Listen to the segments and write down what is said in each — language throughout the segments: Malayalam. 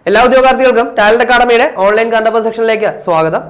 എല്ലാ ഉദ്യോഗാർത്ഥികൾക്കും ടാലന്റ് അക്കാഡമിയുടെ ഓൺലൈൻ കണ്ടന്റ് സെക്ഷനിലേക്ക് സ്വാഗതം.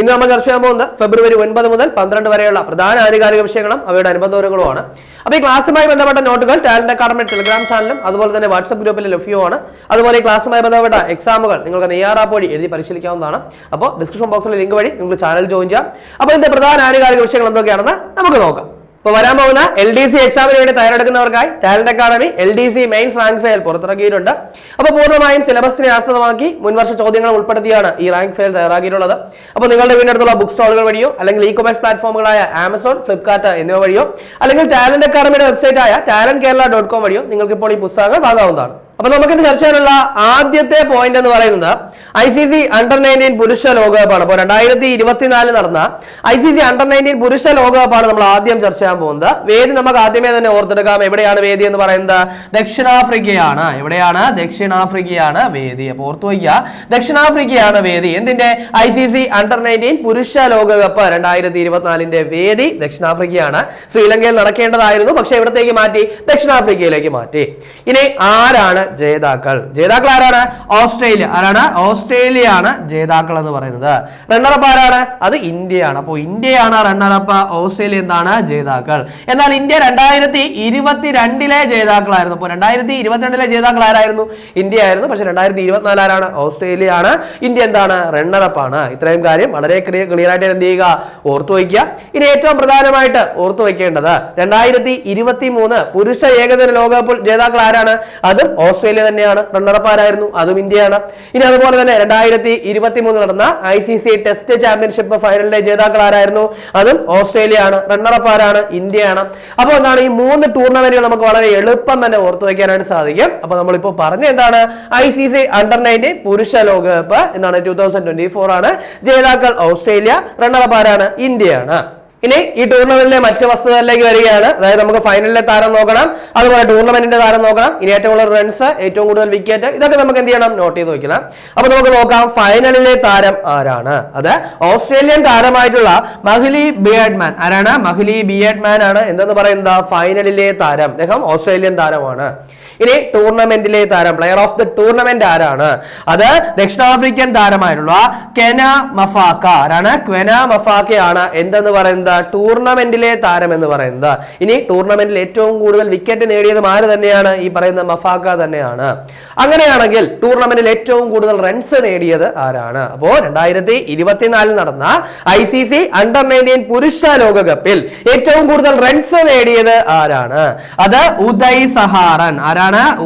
ഇന്ന് നമ്മൾ ചർച്ച ചെയ്യാൻ പോകുന്നത് ഫെബ്രുവരി 9 മുതൽ 12 വരെയുള്ള പ്രധാന ആനുകാലിക വിഷയങ്ങളും അവയുടെ അനുബന്ധങ്ങളുമാണ്. അപ്പോൾ ഈ ക്ലാസ്സുമായി ബന്ധപ്പെട്ട നോട്ടുകൾ ടാലന്റ് അക്കാഡമി ടെലിഗ്രാം ചാനലും അതുപോലെ തന്നെ വാട്സ്ആപ്പ് ഗ്രൂപ്പിൽ ലഭ്യമാണ്. അതുപോലെ ഈ ക്ലാസ്സുമായി ബന്ധപ്പെട്ട എക്സാമുകൾ നിങ്ങൾക്ക് നെയ്യാർ ആപ്പ് വഴി എഴുതി പരിശീലിക്കാവുന്നതാണ്. അപ്പോൾ ഡിസ്ക്രിപ്ഷൻ ബോക്സിലെ ലിങ്ക് വഴി നിങ്ങൾക്ക് ചാനൽ ജോയിൻ ചെയ്യാം. അപ്പോൾ ഇതിന്റെ പ്രധാന ആനുകാലിക വിഷയങ്ങൾ എന്തൊക്കെയാണെന്ന് നമുക്ക് നോക്കാം. ഇപ്പോൾ വരാൻ പോകുന്ന LDC എക്സാമിന് വേണ്ടി തയ്യാറെടുക്കുന്നവർക്കായി talent academy LDC mains rank file പുറത്തിറക്കിയിട്ടുണ്ട്. അപ്പോൾ പൂർണ്ണമായും സിലബസിനെ ആസ്പദമാക്കി മുൻവർഷ ചോദ്യങ്ങൾ ഉൾപ്പെടുത്തിയാണ് ഈ റാങ്ക് ഫയൽ തയ്യാറാക്കിയിട്ടുള്ളത്. അപ്പോൾ നിങ്ങളുടെ വീടിനടുത്തുള്ള ബുക്ക് സ്റ്റോളുകൾ വഴിയോ അല്ലെങ്കിൽ ഇ-കൊമേഴ്സ് പ്ലാറ്റ്ഫോമുകളായ ആമസോൺ, ഫ്ലിപ്കാർട്ട് എന്നിവ വഴിയോ അല്ലെങ്കിൽ ടാലന്റ് അക്കാഡമിയുടെ വെബ്സൈറ്റായ talentkerala.com വഴിയോ നിങ്ങൾക്ക് ഇപ്പോൾ ഈ പുസ്തകങ്ങൾ വാങ്ങാവുന്നതാണ്. അപ്പൊ നമുക്ക് ഇന്ന് ചർച്ച ചെയ്യാനുള്ള ആദ്യത്തെ പോയിന്റ് എന്ന് പറയുന്നത് ICC അണ്ടർ-19 പുരുഷ ലോകകപ്പാണ്. അപ്പോൾ 2024 നടന്ന ICC അണ്ടർ-19 പുരുഷ ലോകകപ്പാണ് നമ്മൾ ആദ്യം ചർച്ച ചെയ്യാൻ പോകുന്നത്. വേദി നമുക്ക് ആദ്യമേ തന്നെ ഓർത്തെടുക്കാം. എവിടെയാണ് വേദി എന്ന് പറയുന്നത്? ദക്ഷിണാഫ്രിക്കയാണ്. എവിടെയാണ്? ദക്ഷിണാഫ്രിക്കയാണ് വേദി. അപ്പോൾ ഓർത്തു വയ്ക്കുക, ദക്ഷിണാഫ്രിക്കയാണ് വേദി. എന്തിന്റെ? ICC അണ്ടർ-19 പുരുഷ ലോകകപ്പ് 2024 വേദി ദക്ഷിണാഫ്രിക്കയാണ്. ശ്രീലങ്കയിൽ നടക്കേണ്ടതായിരുന്നു, പക്ഷെ എവിടത്തേക്ക് മാറ്റി? ദക്ഷിണാഫ്രിക്കയിലേക്ക് മാറ്റി. ഇനി ആരാണ് ജേതാക്കൾ? ജേതാക്കൾ ആരാണ്? ഓസ്ട്രേലിയ. ആരാണ്? ഓസ്ട്രേലിയയാണ് ജേതാക്കൾ എന്ന് പറയുന്നത്. റണ്ണറപ്പ് ആരാണ്? അത് ഇന്ത്യയാണ്. അപ്പോൾ ഇന്ത്യയാണ് റണ്ണറപ്പ്, ഓസ്ട്രേലിയ എന്താണ് ജേതാക്കൾ. എന്നാൽ ഇന്ത്യ 2022 ജേതാക്കളായിരുന്നു. അപ്പോൾ 2022 ജേതാക്കൾ ആരായിരുന്നു? ഇന്ത്യ ആയിരുന്നു. പക്ഷെ 2024 ആരാണ്? ഓസ്ട്രേലിയ ആണ്. ഇന്ത്യ എന്താണ്? റണ്ണറപ്പ് ആണ്. ഇത്രയും കാര്യം വളരെ ക്ലിയർ ആയിട്ട് എന്ത് ചെയ്യുക? ഓർത്തു വയ്ക്കുക. ഇനി ഏറ്റവും പ്രധാനമായിട്ട് ഓർത്തു വയ്ക്കേണ്ടത് 2023 പുരുഷ ഏകദിന ലോകകപ്പ് ജേതാക്കൾ ആരാണ്? അതും ഓസ്ട്രേലിയ തന്നെയാണ്. റണ്ണറപ്പ് ആരായിരുന്നു? അതും ഇന്ത്യയാണ്. ഇനി അതുപോലെ തന്നെ 2023 നടന്ന ICC ടെസ്റ്റ് ചാമ്പ്യൻഷിപ്പ് ഫൈനലിലെ ജേതാക്കൾ ആരായിരുന്നു? അതും ഓസ്ട്രേലിയ ആണ്. റണ്ണറപ്പ് ആരാണ്? ഇന്ത്യയാണ്. അപ്പോൾ എന്താണ് ഈ 3 ടൂർണമെന്റുകൾ നമുക്ക് വളരെ എളുപ്പം തന്നെ ഓർത്തു വയ്ക്കാനായിട്ട് സാധിക്കും. അപ്പോൾ നമ്മളിപ്പോൾ പറഞ്ഞ എന്താണ്? ICC അണ്ടർ-19 പുരുഷ ലോകകപ്പ് എന്നാണ് 2024 ആണ്. ജേതാക്കൾ ഓസ്ട്രേലിയ, റണ്ണറപ്പ് ആരാണ്? ഇന്ത്യയാണ്. ഇനി ഈ ടൂർണമെന്റിലെ മറ്റു വസ്തുതകളിലേക്ക് വരികയാണ്. അതായത് നമുക്ക് ഫൈനലിലെ താരം നോക്കണം, അതുപോലെ ടൂർണമെന്റിന്റെ താരം നോക്കണം, ഇനി ഏറ്റവും കൂടുതൽ റൺസ്, ഏറ്റവും കൂടുതൽ വിക്കറ്റ്, ഇതൊക്കെ നമുക്ക് എന്ത് ചെയ്യണം? നോട്ട് ചെയ്ത് വെക്കണം. അപ്പൊ നമുക്ക് നോക്കാം ഫൈനലിലെ താരം ആരാണ്. അത് ഓസ്ട്രേലിയൻ താരമായിട്ടുള്ള മഹ്ലി ബിയർഡ്മാൻ. ആരാണ്? മഹ്ലി ബിയർഡ്മാൻ ആണ് എന്തെന്ന് പറയുന്നത് ഫൈനലിലെ താരം. അദ്ദേഹം ഓസ്ട്രേലിയൻ താരമാണ്. ഇനി ടൂർണമെന്റിലെ താരം, പ്ലെയർ ഓഫ് ദി ടൂർണമെന്റ് ആരാണ്? അത് ദക്ഷിണാഫ്രിക്കൻ താരമായിട്ടുള്ള കെന മഫാക്ക. ആരാണ്? ക്വെന മഫാക്കയാണ് എന്തെന്ന് പറയുന്നത് ടൂർണമെന്റിലെ താരം എന്ന് പറയുന്നത്. ഇനി ടൂർണമെന്റിൽ ഏറ്റവും കൂടുതൽ വിക്കറ്റ് നേടിയതും ആര് തന്നെയാണ്? ഈ പറയുന്ന മഫാക്ക തന്നെയാണ്. അങ്ങനെയാണെങ്കിൽ ടൂർണമെന്റിൽ ഏറ്റവും കൂടുതൽ റൺസ് നേടിയത് ആരാണ്? അപ്പോ 2024 നടന്ന ICC അണ്ടർ-19 പുരുഷ ലോകകപ്പിൽ ഏറ്റവും കൂടുതൽ റൺസ് നേടിയത് ആരാണ്? അത് ഉദയ് സഹാറൻ. ആരാണ്?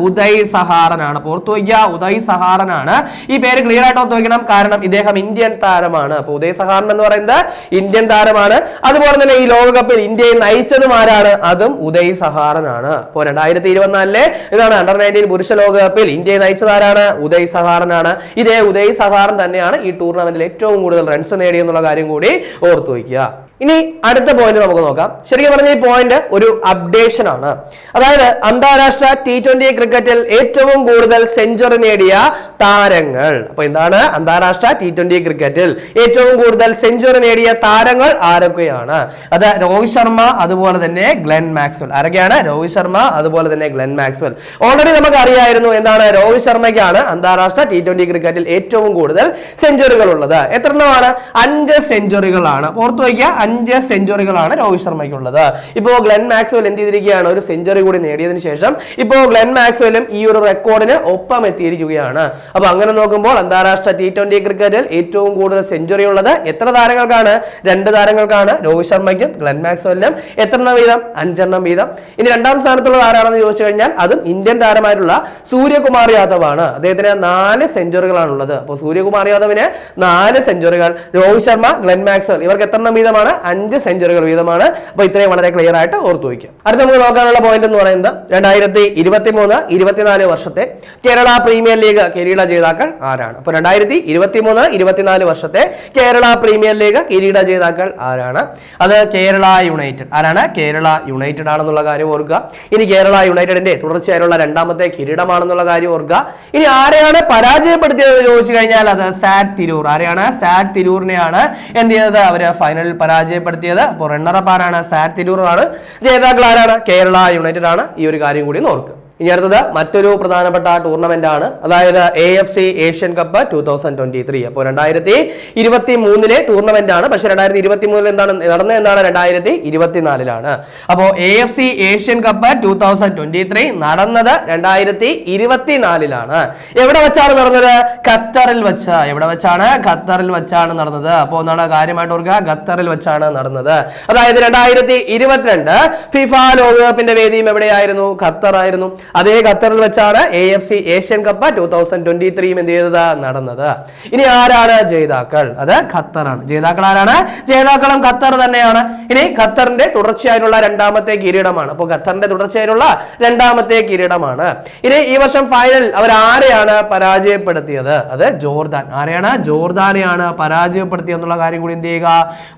ഉദയ് സഹാറൻ ആണ്. ഓർത്തു വയ്ക്കുക, ഉദയ് സഹാറൻ ആണ്. ഈ പേര് ക്ലിയർ ആയിട്ട് ഓർത്തു വയ്ക്കണം, കാരണം ഇദ്ദേഹം ഇന്ത്യൻ താരമാണ്. അപ്പൊ ഉദയ് സഹാറൻ എന്ന് പറയുന്നത് ഇന്ത്യൻ താരമാണ്. അതുപോലെ തന്നെ ഈ ലോകകപ്പിൽ ഇന്ത്യയെ നയിച്ചതും ആരാണ്? അതും ഉദയ് സഹാറൻ ആണ്. അപ്പോൾ 2024 ഇതാണ് അണ്ടർ-19 പുരുഷ ലോകകപ്പിൽ ഇന്ത്യയെ നയിച്ചത് ആരാണ്? ഉദയ് സഹാറൻ ആണ്. ഇതേ ഉദയ് സഹാറൻ തന്നെയാണ് ഈ ടൂർണമെന്റിൽ ഏറ്റവും കൂടുതൽ റൺസ് നേടിയെന്നുള്ള കാര്യം കൂടി ഓർത്തു വയ്ക്കുക. ഇനി അടുത്ത പോയിന്റ് നമുക്ക് നോക്കാം. ശരിക്കും പറഞ്ഞ ഈ പോയിന്റ് ഒരു അപ്ഡേഷൻ ആണ്. അതായത് അന്താരാഷ്ട്ര T20 ക്രിക്കറ്റിൽ ഏറ്റവും കൂടുതൽ സെഞ്ചുറി നേടിയ താരങ്ങൾ. അപ്പൊ എന്താണ്? അന്താരാഷ്ട്ര T20 ക്രിക്കറ്റിൽ ഏറ്റവും കൂടുതൽ സെഞ്ചുറി നേടിയ താരങ്ങൾ ആരൊക്കെയാണ്? അത് രോഹിത് ശർമ്മ, അതുപോലെ തന്നെ ഗ്ലെൻ മാക്സ്വെൽ. ആരൊക്കെയാണ്? രോഹിത് ശർമ്മ, അതുപോലെ തന്നെ ഗ്ലെൻ മാക്സ്വെൽ. ഓൾറെഡി നമുക്ക് അറിയായിരുന്നു എന്താണ്? രോഹിത് ശർമ്മയ്ക്കാണ് അന്താരാഷ്ട്ര T20 ക്രിക്കറ്റിൽ ഏറ്റവും കൂടുതൽ സെഞ്ചുറികൾ ഉള്ളത്. എത്ര എണ്ണമാണ്? 5 സെഞ്ചുറികളാണ്. ഓർത്തു വയ്ക്കുക, 5 സെഞ്ചുറികളാണ് രോഹിത് ശർമ്മയ്ക്കുള്ളത്. ഇപ്പോ ഗ്ലെൻ മാക്സ്വെൽ എന്ത് ചെയ്തിരിക്കുകയാണ്? ഒരു സെഞ്ചുറി കൂടി നേടിയതിനു ശേഷം ഇപ്പോൾ ഗ്ലെൻ മാക്സ്വെലും ഈ ഒരു റെക്കോർഡിന് ഒപ്പം എത്തിയിരിക്കുകയാണ്. അപ്പൊ അങ്ങനെ നോക്കുമ്പോൾ അന്താരാഷ്ട്ര T20 ക്രിക്കറ്റിൽ ഏറ്റവും കൂടുതൽ സെഞ്ചുറി ഉള്ളത് എത്ര താരങ്ങൾക്കാണ്? 2 താരങ്ങൾക്കാണ്, രോഹിത് ശർമ്മയ്ക്കും ഗ്ലെൻ മാക്സ്വെലിനും. എത്ര എണ്ണം വീതം? 5 എണ്ണം വീതം. ഇനി രണ്ടാം സ്ഥാനത്തുള്ളത് ആരാണെന്ന് ചോദിച്ചു കഴിഞ്ഞാൽ അതും ഇന്ത്യൻ താരമായിട്ടുള്ള സൂര്യകുമാർ യാദവ് ആണ്. അദ്ദേഹത്തിന് 4 സെഞ്ചുറികളാണുള്ളത്. അപ്പോൾ സൂര്യകുമാർ യാദവിന് 4 സെഞ്ചുറികൾ, രോഹിത് ശർമ്മ, ഗ്ലെൻ മാക്സ്വെൽ ഇവർക്ക് എത്ര എണ്ണം വീതമാണ്? 5 സെഞ്ചുറികൾ വീതമാണ്. അപ്പൊ ഇത്രയും വളരെ ക്ലിയർ ആയിട്ട് ഓർത്തു വയ്ക്കുക. അടുത്ത നമുക്ക് നോക്കാനുള്ള പോയിന്റ് എന്ന് പറയുന്നത് 2023-24 വർഷത്തെ കേരള പ്രീമിയർ ലീഗ് കിരീട കിരീട ജേതാക്കൾ ആരാണ്? അപ്പൊ 2023-24 വർഷത്തെ കേരള പ്രീമിയർ ലീഗ് കിരീട ജേതാക്കൾ ആരാണ്? അത് കേരള യുണൈറ്റഡ്. ആരാണ്? കേരള യുണൈറ്റഡ് ആണെന്നുള്ള കാര്യം ഓർക്കുക. ഇനി കേരള യുണൈറ്റഡിന്റെ തുടർച്ചയായുള്ള രണ്ടാമത്തെ കിരീടമാണെന്നുള്ള കാര്യം ഓർക്കുക. ഇനി ആരെയാണ് പരാജയപ്പെടുത്തിയത് ചോദിച്ചു കഴിഞ്ഞാൽ അത് സാറ്റ് തിരൂർ. ആരെയാണ്? സാറ്റ് തിരൂരിനെയാണ് എന്ത് ചെയ്തത്? അവര് ഫൈനലിൽ പരാജയപ്പെടുത്തിയത്. അപ്പോൾ റണ്ണറപ്പ് ആരാണ്? സാറ്റ് തിരൂർ ആണ്. ജേതാക്കൾ ആരാണ്? കേരള യുണൈറ്റഡ് ആണ്. ഈ ഒരു കാര്യം കൂടി ഓർക്കുക. ഇനി അടുത്തത് മറ്റൊരു പ്രധാനപ്പെട്ട ടൂർണമെന്റ് ആണ്, അതായത് AFC ഏഷ്യൻ കപ്പ് 2023. അപ്പോൾ 2023 ടൂർണമെന്റ് ആണ്. പക്ഷെ 2023 എന്താണ് നടന്നത്? 2024 അപ്പോൾ AFC ഏഷ്യൻ കപ്പ് 2023 നടന്നത് 2024. എവിടെ വെച്ചാണ് നടന്നത്? ഖത്തറിൽ വെച്ച്. എവിടെ വെച്ചാണ്? ഖത്തറിൽ വെച്ചാണ് നടന്നത്. അപ്പോൾ എന്താണ് കാര്യമായിട്ട് ഓർക്കുക? ഖത്തറിൽ വെച്ചാണ് നടന്നത്. അതായത് 2022 ഫിഫ ലോകകപ്പിന്റെ വേദിയും എവിടെയായിരുന്നു? ഖത്തർ ആയിരുന്നു. അതേ ഖത്തറിൽ വെച്ചാണ് AFC ഏഷ്യൻ കപ്പ് 2023 എന്ത് ചെയ്തത്? നടന്നത്. ഇനി ആരാണ് ജേതാക്കൾ? അത് ഖത്തറാണ്. ജേതാക്കൾ ആരാണ്? ജേതാക്കളും ഖത്തർ തന്നെയാണ്. ഇനി ഖത്തറിന്റെ തുടർച്ചയായിട്ടുള്ള രണ്ടാമത്തെ കിരീടമാണ്. അപ്പോൾ ഖത്തറിന്റെ തുടർച്ചയായിട്ടുള്ള രണ്ടാമത്തെ കിരീടമാണ്. ഇനി ഈ വർഷം ഫൈനൽ അവർ ആരെയാണ് പരാജയപ്പെടുത്തിയത്? അത് ജോർദാൻ. ആരെയാണ്? ജോർദാനെയാണ് പരാജയപ്പെടുത്തിയത് എന്നുള്ള കാര്യം കൂടി എന്ത് ചെയ്യുക?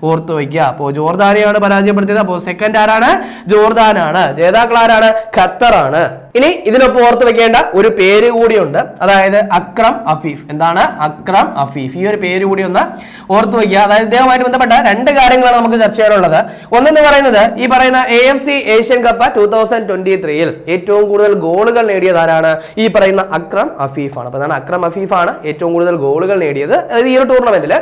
ഓർത്തു വയ്ക്കുക. അപ്പോൾ ജോർദാനെയാണ് പരാജയപ്പെടുത്തിയത്. അപ്പോൾ സെക്കൻഡ് ആരാണ്? ജോർദാനാണ്. ജേതാക്കൾ ആരാണ്? ഖത്തറാണ്. ഇനി ഇതിനൊപ്പം ഓർത്ത് വെക്കേണ്ട ഒരു പേര് കൂടിയുണ്ട്, അതായത് അക്രം അഫീഫ്. എന്താണ്? അക്രം അഫീഫ്. ഈ ഒരു പേര് കൂടി ഒന്ന് ഓർത്ത് വയ്ക്കുക. അതായത് ഇദ്ദേഹവുമായിട്ട് ബന്ധപ്പെട്ട രണ്ട് കാര്യങ്ങളാണ് നമുക്ക് ചർച്ച ചെയ്യാനുള്ളത്. ഒന്നെന്ന് പറയുന്നത് ഈ പറയുന്ന AFC ഏഷ്യൻ കപ്പ് 2023 ഏറ്റവും കൂടുതൽ ഗോളുകൾ നേടിയത് ആരാണ്? ഈ പറയുന്ന അക്രം അഫീഫ് ആണ്. അപ്പൊ അക്രം അഫീഫ് ആണ് ഏറ്റവും കൂടുതൽ ഗോളുകൾ നേടിയത് ഈ ഒരു ടൂർണമെന്റിൽ.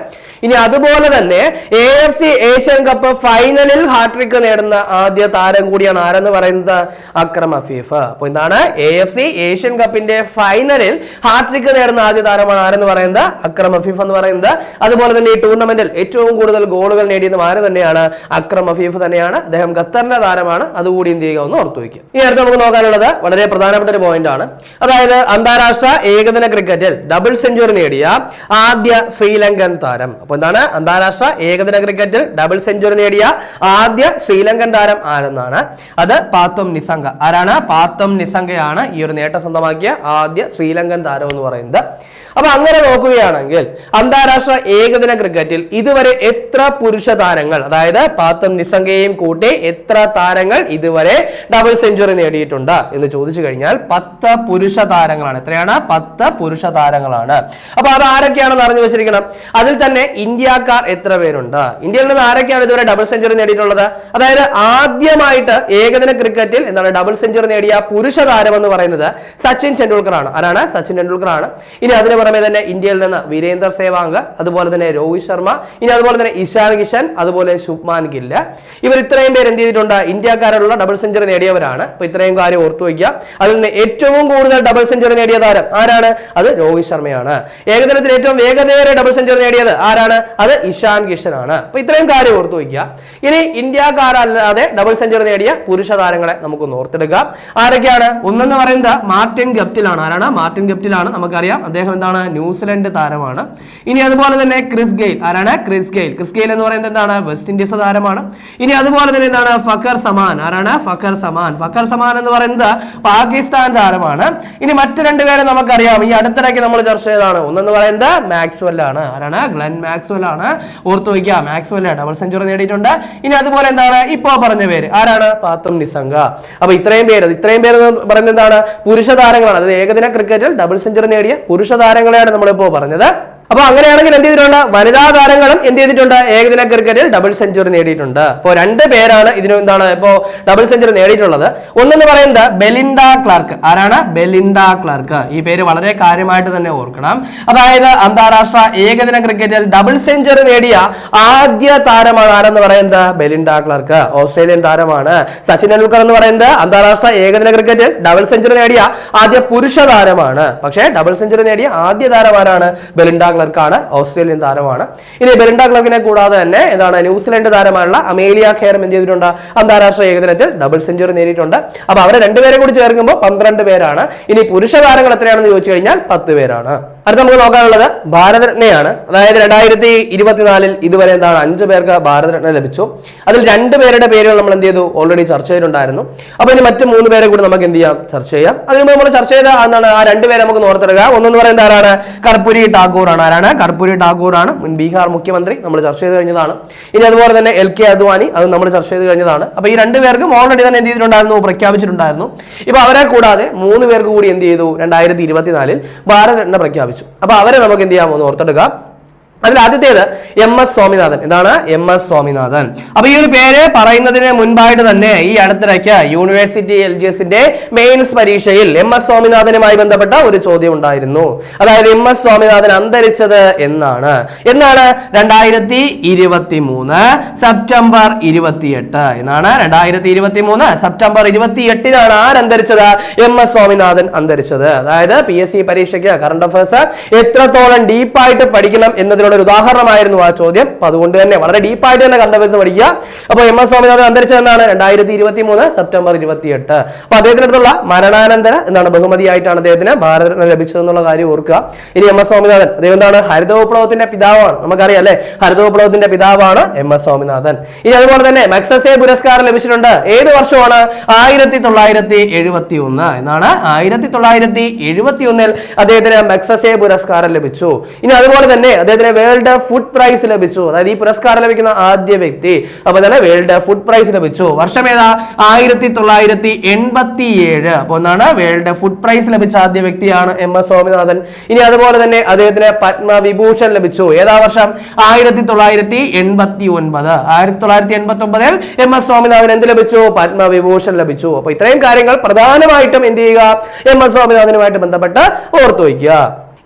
ഇനി അതുപോലെ തന്നെ AFC ഏഷ്യൻ കപ്പ് ഫൈനലിൽ ഹാട്രിക് നേടുന്ന ആദ്യ താരം കൂടിയാണ് ആരെന്ന് പറയുന്നത്? അക്രം അഫീഫ്. അപ്പൊ എന്താണ്? AFC ഏഷ്യൻ കപ്പിന്റെ ഫൈനലിൽ ഹാട്രിക് നേടുന്ന ആദ്യ താരമാണ് ആരെന്ന് പറയുന്നത്? അക്രം അഫീഫ് എന്ന് പറയുന്നത്. അതുപോലെ തന്നെ ഈ ടൂർണമെന്റിൽ ഏറ്റവും കൂടുതൽ ഗോളുകൾ നേടിയതും ആര് തന്നെയാണ്? അക്രം അഫീഫ് തന്നെയാണ്. അദ്ദേഹം ഖത്തറിന്റെ താരമാണ്. അതുകൂടി എന്ത് ചെയ്യുക? ഒന്ന് ഓർത്തു വയ്ക്കുക. ഇനി അടുത്ത് നമുക്ക് നോക്കാനുള്ളത് വളരെ പ്രധാനപ്പെട്ട ഒരു പോയിന്റ് ആണ്, അതായത് അന്താരാഷ്ട്ര ഏകദിന ക്രിക്കറ്റിൽ ഡബിൾ സെഞ്ചുറി നേടിയ ആദ്യ ശ്രീലങ്കൻ താരം. അപ്പൊ എന്താണ്? അന്താരാഷ്ട്ര ഏകദിന ക്രിക്കറ്റിൽ ഡബിൾ സെഞ്ചുറി നേടിയ ആദ്യ ശ്രീലങ്കൻ താരം ആരെന്നാണ്? അത് പാത്തും നിസംഗ. ആരാണ്? പാത്തും നിസംഗയാണ് ഈ ഒരു നേട്ടം സ്വന്തമാക്കിയ ആദ്യ ശ്രീലങ്കൻ താരം എന്ന് പറയുന്നത്. അപ്പൊ അങ്ങനെ നോക്കുകയാണെങ്കിൽ അന്താരാഷ്ട്ര ഏകദിന ക്രിക്കറ്റിൽ ഇതുവരെ എത്ര പുരുഷ താരങ്ങൾ, അതായത് പാത്തും നിസംഗയെയും കൂട്ടി എത്ര താരങ്ങൾ ഇതുവരെ ഡബിൾ സെഞ്ചുറി നേടിയിട്ടുണ്ട് എന്ന് ചോദിച്ചു കഴിഞ്ഞാൽ 10 പുരുഷ താരങ്ങളാണ്. എത്രയാണ്? 10 പുരുഷ താരങ്ങളാണ്. അപ്പൊ അത് ആരൊക്കെയാണെന്ന് അറിഞ്ഞു വെച്ചിരിക്കണം. അതിൽ തന്നെ ഇന്ത്യക്കാർ എത്ര പേരുണ്ട്? ഇന്ത്യയിൽ നിന്ന് ആരൊക്കെയാണ് ഇതുവരെ ഡബിൾ സെഞ്ചുറി നേടിയിട്ടുള്ളത്? അതായത് ആദ്യമായിട്ട് ഏകദിന ക്രിക്കറ്റിൽ എന്താണ് ഡബിൾ സെഞ്ചുറി നേടിയ പുരുഷ താരം എന്ന് പറയുന്നത് സച്ചിൻ ടെണ്ടുൽക്കർ ആണ്. ആരാണ്? സച്ചിൻ ടെണ്ടുൽക്കർ ആണ്. ഇനി അതിന് പുറമെ തന്നെ ഇന്ത്യയിൽ നിന്ന് വീരേന്ദർ സേവാഗ്, അതുപോലെ തന്നെ രോഹിത് ശർമ്മ, ഇനി അതുപോലെ തന്നെ ഇഷാൻ കിഷൻ, അതുപോലെ ശുഭ്മാൻ ഗിൽ, ഇവർ ഇത്രയും പേര് എന്ത് ചെയ്തിട്ടുണ്ട്? ഇന്ത്യക്കാരുള്ള ഡബിൾ സെഞ്ചുറി നേടിയവരാണ്. അപ്പൊ ഇത്രയും കാര്യം ഓർത്തു വയ്ക്കുക. അതിൽ നിന്ന് ഏറ്റവും കൂടുതൽ ഡബിൾ സെഞ്ചുറി നേടിയ താരം ആരാണ്? അത് രോഹിത് ശർമ്മയാണ്. ഏകദിനത്തിൽ ഏറ്റവും വേഗതയേറെ ഡബിൾ സെഞ്ചുറി നേടിയത് ആരാണ്? അത് ഇഷാൻ കിഷൻ ആണ്. അപ്പൊ ഇത്രയും കാര്യം ഓർത്തു വയ്ക്കുക. ഇനി ഇന്ത്യക്കാരല്ലാതെ ഡബിൾ സെഞ്ചുറി നേടിയ പുരുഷ താരങ്ങളെ നമുക്ക് ഓർത്തെടുക്കാം. ആരൊക്കെയാണ്? ഒന്നെന്ന് പറയുന്നത് മാർട്ടിൻ ഗപ്റ്റിലാണ്. ആരാണ്? മാർട്ടിൻ ഗപ്റ്റിലാണ്. നമുക്കറിയാം അദ്ദേഹം എന്താണ്? ന്യൂസിലൻഡ് താരമാണ്. ഇനി അതുപോലെ തന്നെ ക്രിസ് ഗെയിൽ. ആരാണ്? Chris Gayle. ക്രിസ് ഗെയിൽ എന്ന് പറയുന്നത് എന്താണ്? വെസ്റ്റ് ഇൻഡീസ് താരമാണ്. ഇനി അതുപോലെ തന്നെ എന്താണ്? ഫഖർ സമാൻ. ആരാണ്? ഫഖർ സമാൻ. ഫഖർ സമാൻ എന്ന് പറയുന്നത് പാകിസ്ഥാൻ താരമാണ്. ഇനി മറ്റു രണ്ടുപേരെ നമുക്കറിയാം, ഈ അടുത്തിടയ്ക്ക് നമ്മൾ ചർച്ച ചെയ്തതാണ്. ഒന്നെന്ന് പറയുന്നത് മാക്സ്വെൽ ആണ്. ആരാണ്? ഗ്ലെൻ മാക്സ്വെൽ ആണ്. ഓർത്തു വയ്ക്കുക, മാക്സ്വെൽ ഡബിൾ സെഞ്ചുറി നേടിയിട്ടുണ്ട്. ഇനി അതുപോലെ എന്താണ്? ഇപ്പോ പറഞ്ഞ പേര് ആരാണ്? പാത്തും നിസംഗ. അപ്പൊ ഇത്രയും പേര് പറയുന്നത് എന്താണ്? പുരുഷ താരങ്ങളാണ്. അതായത് ഏകദിന ക്രിക്കറ്റിൽ ഡബിൾ സെഞ്ചുറി നേടിയ പുരുഷ താരങ്ങളെയാണ് നമ്മളിപ്പോ പറഞ്ഞത്. അപ്പൊ അങ്ങനെയാണെങ്കിൽ എന്ത് ചെയ്തിട്ടുണ്ട്? വനിതാ താരങ്ങളും എന്ത് ചെയ്തിട്ടുണ്ട്? ഏകദിന ക്രിക്കറ്റിൽ ഡബിൾ സെഞ്ചുറി നേടിയിട്ടുണ്ട്. അപ്പോൾ 2 പേരാണ് ഇതിന് എന്താണ് ഇപ്പോ ഡബിൾ സെഞ്ചുറി നേടിയിട്ടുള്ളത്. ഒന്നെന്ന് പറയുന്നത് ബെലിൻഡ ക്ലാർക്ക്. ആരാണ്? Belinda Clark. ഈ പേര് വളരെ കാര്യമായിട്ട് തന്നെ ഓർക്കണം. അതായത് അന്താരാഷ്ട്ര ഏകദിന ക്രിക്കറ്റിൽ ഡബിൾ സെഞ്ചുറി നേടിയ ആദ്യ താരമാണ് ആരെന്ന് പറയുന്നത്? Belinda clerk. ഓസ്ട്രേലിയൻ താരമാണ്. സച്ചിൻ ടെണ്ടുൽക്കർ എന്ന് പറയുന്നത് അന്താരാഷ്ട്ര ഏകദിന ക്രിക്കറ്റിൽ ഡബിൾ സെഞ്ചുറി നേടിയ ആദ്യ പുരുഷ താരമാണ്. പക്ഷേ ഡബിൾ സെഞ്ചുറി നേടിയ ആദ്യ താരം ആരാണ്? ബെലിൻഡ ക്ലർക്കാണ്, ഓസ്ട്രേലിയൻ താരമാണ്. ഇനി ബെലിൻഡ ക്ലർക്കിനെ കൂടാതെ തന്നെ എന്താണ് ന്യൂസിലൻഡ് താരമായുള്ള അമേലിയ ഖേറും എന്ത് ചെയ്തിട്ടുണ്ട്, അന്താരാഷ്ട്ര ഏകദിനത്തിൽ ഡബിൾ സെഞ്ചുറി നേടിയിട്ടുണ്ട്. അപ്പൊ അവരെ രണ്ടുപേരെ കൂടി ചേർക്കുമ്പോൾ 12 പേരാണ്. ഇനി പുരുഷ താരങ്ങൾ എത്രയാണെന്ന് ചോദിച്ചു കഴിഞ്ഞാൽ 10 പേരാണ്. അടുത്ത നമുക്ക് നോക്കാനുള്ളത് ഭാരതരത്നയാണ്. അതായത് 2024 ഇതുവരെ എന്താണ് 5 പേർക്ക് ഭാരതരത്ന ലഭിച്ചു. അതിൽ 2 പേരുടെ പേരുകൾ നമ്മൾ എന്ത് ചെയ്തു, ഓൾറെഡി ചർച്ച ചെയ്തിട്ടുണ്ടായിരുന്നു. അപ്പൊ ഇനി മറ്റു 3 പേരെ കൂടി നമുക്ക് എന്ത് ചെയ്യാം, ചർച്ച ചെയ്യാം. അതിന് മുമ്പ് നമ്മൾ ചർച്ച ചെയ്ത എന്താണ് ആ 2 പേരെ നമുക്ക് ഓർത്തെടുക്കുക. ഒന്നെന്ന് പറയുന്നത് ആരാണ്, കർപ്പൂരി ഠാക്കൂർ ആണ്. ആരാണ്, കർപ്പൂരി ഠാക്കൂർ ആണ്, മുൻ ബീഹാർ മുഖ്യമന്ത്രി. നമ്മൾ ചർച്ച ചെയ്ത് കഴിഞ്ഞതാണ്. ഇനി അതുപോലെ തന്നെ LK അദ്വാനി, അത് നമ്മൾ ചർച്ച ചെയ്ത് കഴിഞ്ഞതാണ്. അപ്പൊ ഈ 2 പേർക്കും ഓൾറെഡി തന്നെ എന്ത് ചെയ്തിട്ടുണ്ടായിരുന്നു, പ്രഖ്യാപിച്ചിട്ടുണ്ടായിരുന്നു. ഇപ്പൊ അവരെ കൂടാതെ 3 പേർക്ക് കൂടി എന്ത് ചെയ്തു, 2024 ഭാരതരത്ന പ്രഖ്യാപിച്ചു. അപ്പൊ അവരെ നമുക്ക് എന്ത് ചെയ്യാമോ എന്ന് ഓർത്തെടുക്കാം. അതിൽ ആദ്യത്തേത് MS സ്വാമിനാഥൻ. എന്താണ്, MS സ്വാമിനാഥൻ. അപ്പൊ ഈ ഒരു പേര് പറയുന്നതിന് മുൻപായിട്ട് തന്നെ ഈ അടുത്തിടയ്ക്ക് യൂണിവേഴ്സിറ്റി LGSന്റെ മെയിൻസ് പരീക്ഷയിൽ MS സ്വാമിനാഥനുമായി ബന്ധപ്പെട്ട ഒരു ചോദ്യം ഉണ്ടായിരുന്നു. അതായത് MS സ്വാമിനാഥൻ അന്തരിച്ചത് എന്നാണ് 2023 സെപ്റ്റംബർ 28 എന്നാണ്. 2023 സെപ്റ്റംബർ 28 ആരന്തരിച്ചത്, MS സ്വാമിനാഥൻ അന്തരിച്ചത്. അതായത് PSC പരീക്ഷയ്ക്ക് കറണ്ട് അഫയേഴ്സ് എത്രത്തോളം ഡീപ്പായിട്ട് പഠിക്കണം എന്നതിന് ഒരു ഉദാഹരണമായിരുന്നു ആ ചോദ്യം. അപ്പൊ അതുകൊണ്ട് തന്നെ വളരെ ഡീപ്പായിട്ട് തന്നെ കറണ്ട് അഫയേഴ്സ് പഠിക്കുക. അപ്പൊ MS സ്വാമിനാഥൻ അന്തരിച്ചതെന്നാണ് 2023 സെപ്റ്റംബർ 28. അപ്പൊ അദ്ദേഹത്തിനടുത്തുള്ള മരണാനന്തര എന്താണ് ബഹുമതിയായിട്ടാണ് അദ്ദേഹത്തിന് ഭാരതരത്ന ലഭിച്ചതെന്നുള്ള കാര്യം ഓർക്കുക. ഇനി MS സ്വാമിനാഥൻ അദ്ദേഹം എന്താണ്, ഹരിത വിപ്ലവത്തിന്റെ പിതാവാണ്. നമുക്കറിയാം അല്ലെ, ഹരിത വിപ്ലവത്തിന്റെ പിതാവാണ് MS സ്വാമിനാഥൻ. ഇനി അതുപോലെ തന്നെ മക്സസെ പുരസ്കാരം ലഭിച്ചിട്ടുണ്ട്. ഏത് വർഷമാണ്, 1971 എന്നാണ്. 1971 അദ്ദേഹത്തിന് മക്സസെ പുരസ്കാരം ലഭിച്ചു. ഇനി അതുപോലെ തന്നെ അദ്ദേഹത്തിന് വേൾഡ് ഫുഡ് പ്രൈസ് ലഭിച്ചു. അതായത് ഈ പുരസ്കാരം ലഭിക്കുന്ന ആദ്യ വ്യക്തി. അപ്പൊ തന്നെ വേൾഡ് ഫുഡ് പ്രൈസ് ലഭിച്ചു. വർഷം ഏതാ, 1987. അപ്പൊ എന്താണ്, വേൾഡ് ഫുഡ് പ്രൈസ് ലഭിച്ച ആദ്യ വ്യക്തിയാണ് MS സ്വാമിനാഥൻ. ഇനി അതുപോലെ തന്നെ അദ്ദേഹത്തിന് പത്മവിഭൂഷൺ ലഭിച്ചു. ഏതാ വർഷം, 1989. 1989 MS സ്വാമിനാഥൻ എന്ത് ലഭിച്ചു, പത്മവിഭൂഷൺ ലഭിച്ചു. അപ്പൊ ഇത്രയും കാര്യങ്ങൾ പ്രധാനമായിട്ടും എന്ത് ചെയ്യുക, MS സ്വാമിനാഥനുമായിട്ട് ബന്ധപ്പെട്ട് ഓർത്തു വയ്ക്കുക.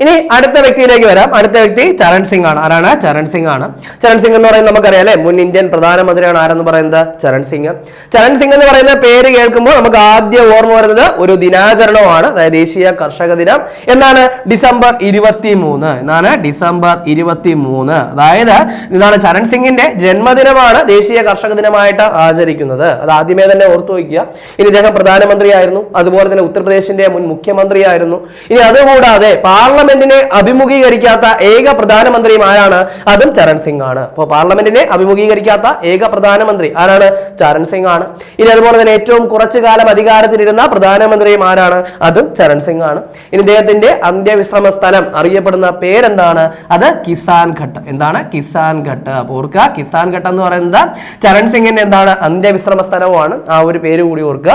ഇനി അടുത്ത വ്യക്തിയിലേക്ക് വരാം. അടുത്ത വ്യക്തി ചരൺ സിംഗ് ആണ്. ആരാണ്, ചരൺ സിംഗ് ആണ്. ചരൺ സിംഗ് എന്ന് പറയുന്നത് നമുക്കറിയാം അല്ലെ, മുൻ ഇന്ത്യൻ പ്രധാനമന്ത്രിയാണ്. ആരെന്ന് പറയുന്നത്, ചരൺ സിംഗ്. ചരൺ സിംഗ് എന്ന് പറയുന്ന പേര് കേൾക്കുമ്പോൾ നമുക്ക് ആദ്യം ഓർമ്മ വരുന്നത് ഒരു ദിനാചരണമാണ്. അതായത് ദേശീയ കർഷക ദിനം എന്നാണ്, ഡിസംബർ 23 എന്നാണ്. ഡിസംബർ 23 അതായത് ഇതാണ് ചരൺ സിംഗിന്റെ ജന്മദിനമാണ് ദേശീയ കർഷക ദിനമായിട്ട് ആചരിക്കുന്നത്. അത് ആദ്യമേ തന്നെ ഓർത്തു വയ്ക്കുക. ഇനി ഇദ്ദേഹം പ്രധാനമന്ത്രിയായിരുന്നു, അതുപോലെ തന്നെ ഉത്തർപ്രദേശിന്റെ മുൻ മുഖ്യമന്ത്രിയായിരുന്നു. ഇനി അതുകൂടാതെ പാർലമെന്റിനെ അഭിമുഖീകരിക്കാത്ത ഏക പ്രധാനമന്ത്രിയും ആരാണ്, അതും ചരൺ സിംഗ് ആണ്. അപ്പോൾ പാർലമെന്റിനെ അഭിമുഖീകരിക്കാത്ത ഏക പ്രധാനമന്ത്രി ആരാണ്, ചരൺ സിംഗ് ആണ്. ഇനി അതുപോലെ തന്നെ ഏറ്റവും കുറച്ചു കാലം അധികാരത്തിലിരുന്ന പ്രധാനമന്ത്രിയും ആരാണ്, അതും ചരൺ സിംഗ് ആണ്. ഇനി ഇദ്ദേഹത്തിന്റെ അന്ത്യവിശ്രമ സ്ഥലം അറിയപ്പെടുന്ന പേരെന്താണ്, അത് കിസാൻ ഘട്ട്. എന്താണ്, കിസാൻ ഘട്ട്. അപ്പോൾ ഓർക്കുക, കിസാൻ ഘട്ട് എന്ന് പറയുന്നത് ചരൺ സിംഗിന്റെ എന്താണ് അന്ത്യവിശ്രമ സ്ഥലവുമാണ്. ആ ഒരു പേര് കൂടി ഓർക്കുക.